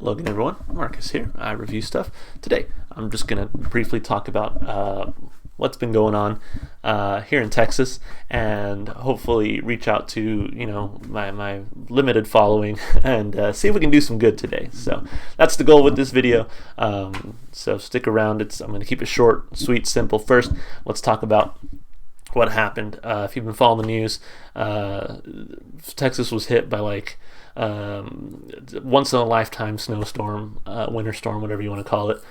Logan, everyone. Marcus here. I review stuff. Today, I'm just going to briefly talk about what's been going on here in Texas, and hopefully reach out to my limited following and see if we can do some good today. So that's the goal with this video. So stick around. I'm going to keep it short, sweet, simple. First, let's talk about what happened. If you've been following the news, Texas was hit by once in a lifetime snowstorm, winter storm, whatever you want to call it.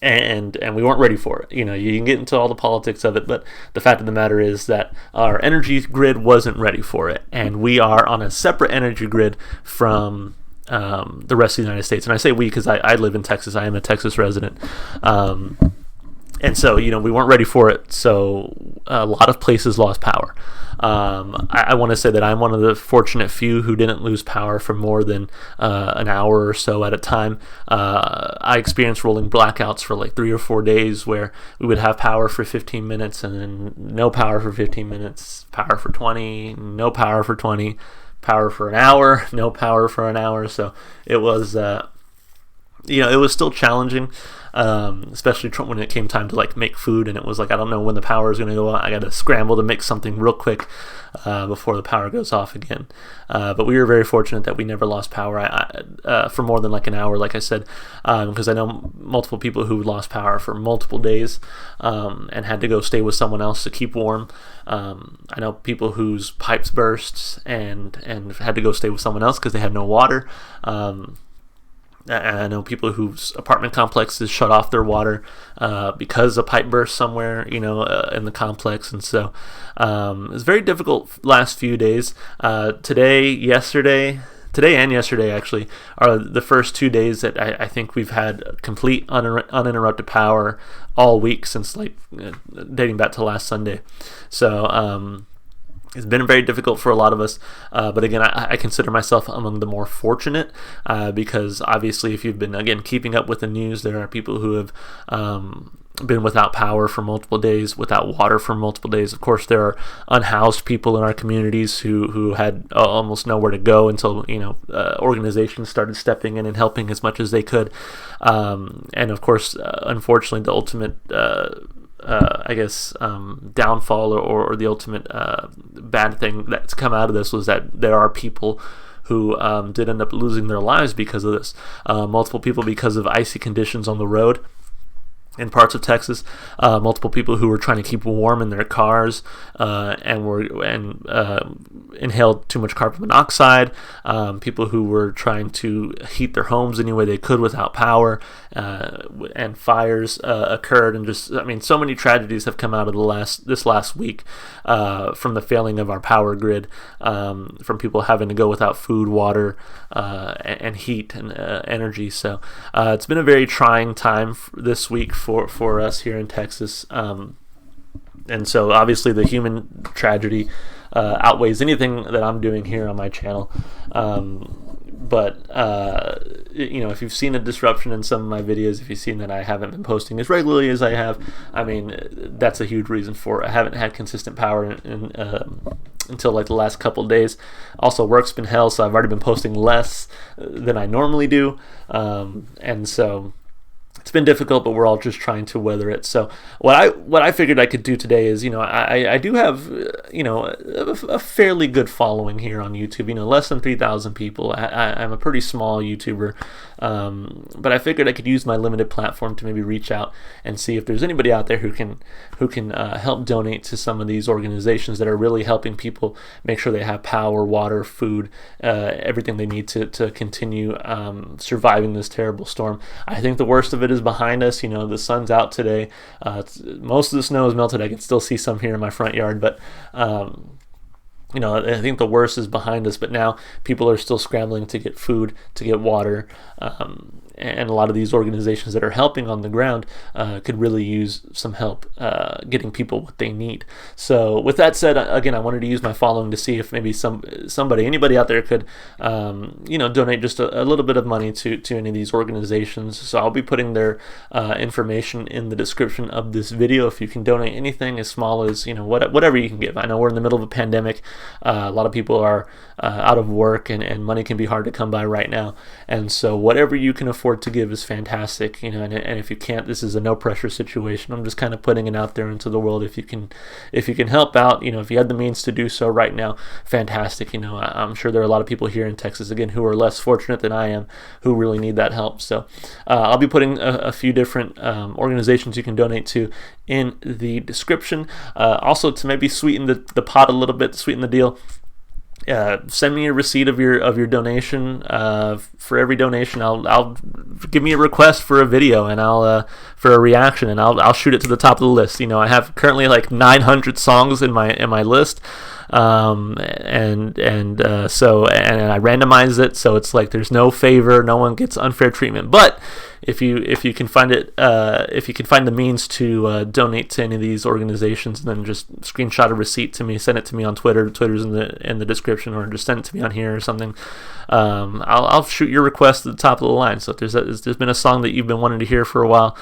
And we weren't ready for it. You can get into all the politics of it, but the fact of the matter is that our energy grid wasn't ready for it, and we are on a separate energy grid from the rest of the United States. And I say we because I live in Texas. I am a Texas resident. And so, we weren't ready for it, so a lot of places lost power. I want to say that I'm one of the fortunate few who didn't lose power for more than an hour or so at a time. I experienced rolling blackouts for 3 or 4 days where we would have power for 15 minutes and then no power for 15 minutes, power for 20, no power for 20, power for an hour, no power for an hour. So it was, it was still challenging. Especially when it came time to make food, and it was I don't know when the power is going to go out. I got to scramble to make something real quick before the power goes off again. But we were very fortunate that we never lost power for more than an hour, like I said, because I know multiple people who lost power for multiple days and had to go stay with someone else to keep warm. I know people whose pipes burst and had to go stay with someone else because they had no water. And I know people whose apartment complexes shut off their water because a pipe burst somewhere, in the complex. And so it was very difficult last few days. Today and yesterday actually are the first 2 days that I think we've had complete uninterrupted power all week since dating back to last Sunday. So it's been very difficult for a lot of us, but again, I consider myself among the more fortunate because obviously if you've been, keeping up with the news, there are people who have been without power for multiple days, without water for multiple days. Of course, there are unhoused people in our communities who had almost nowhere to go until organizations started stepping in and helping as much as they could. And of course, unfortunately, the ultimate downfall or the ultimate bad thing that's come out of this was that there are people who did end up losing their lives because of this. Multiple people because of icy conditions on the road in parts of Texas, multiple people who were trying to keep warm in their cars and inhaled too much carbon monoxide, people who were trying to heat their homes any way they could without power, and fires occurred, and so many tragedies have come out of this last week from the failing of our power grid, from people having to go without food, water, and heat and energy. So it's been a very trying time this week for us here in Texas, and so obviously the human tragedy outweighs anything that I'm doing here on my channel. But if you've seen a disruption in some of my videos, if you've seen that I haven't been posting as regularly as I have, that's a huge reason for it. I haven't had consistent power until the last couple of days. Also, work's been hell, so I've already been posting less than I normally do, and so it's been difficult, but we're all just trying to weather it. So what I figured I could do today is, I do have, a fairly good following here on YouTube, less than 3,000 people. I'm a pretty small YouTuber, but I figured I could use my limited platform to maybe reach out and see if there's anybody out there who can help donate to some of these organizations that are really helping people make sure they have power, water, food, everything they need to continue surviving this terrible storm. I think the worst of it is behind us. The sun's out today. Most of the snow is melted. I can still see some here in my front yard, but I think the worst is behind us, but now people are still scrambling to get food, to get water, and a lot of these organizations that are helping on the ground could really use some help getting people what they need. So with that said, again, I wanted to use my following to see if maybe anybody out there could donate just a little bit of money to any of these organizations. So I'll be putting their information in the description of this video. If you can donate anything as small as whatever you can give. I know we're in the middle of a pandemic. A lot of people are out of work, and money can be hard to come by right now. And so whatever you can afford to give is fantastic, and if you can't, this is a no pressure situation. I'm just kind of putting it out there into the world. If you can help out, if you have the means to do so right now, fantastic. I'm sure there are a lot of people here in Texas, again, who are less fortunate than I am, who really need that help. So I'll be putting a few different organizations you can donate to in the description. Also, to maybe sweeten the pot a little bit, sweeten the deal, send me a receipt of your donation. For every donation, I'll give me a request for a video, and I'll for a reaction, and I'll shoot it to the top of the list. I have currently like 900 songs in my list. So I randomize it, so it's like there's no favor, no one gets unfair treatment. But if you can find it, if you can find the means to donate to any of these organizations, then just screenshot a receipt to me, send it to me on Twitter. Twitter's in the description, or just send it to me on here or something. I'll shoot your request to the top of the line. So if there's been a song that you've been wanting to hear for a while,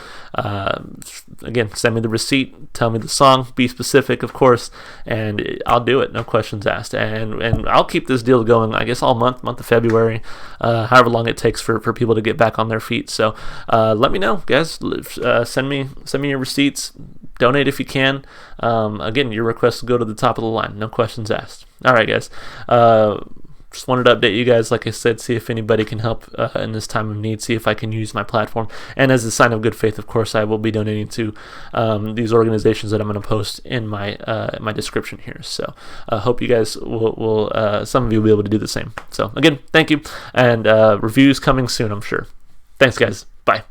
again, send me the receipt, tell me the song, be specific, of course, and I'll do it. No questions asked. And I'll keep this deal going, I guess, all month of February, however long it takes for people to get back on their feet. So let me know, guys. Send me your receipts. Donate if you can. Again, your requests will go to the top of the line. No questions asked. All right, guys. Just wanted to update you guys, like I said, see if anybody can help in this time of need, see if I can use my platform. And as a sign of good faith, of course, I will be donating to these organizations that I'm going to post in my description here. So I hope you guys will some of you will be able to do the same. So again, thank you, and reviews coming soon, I'm sure. Thanks, guys. Bye.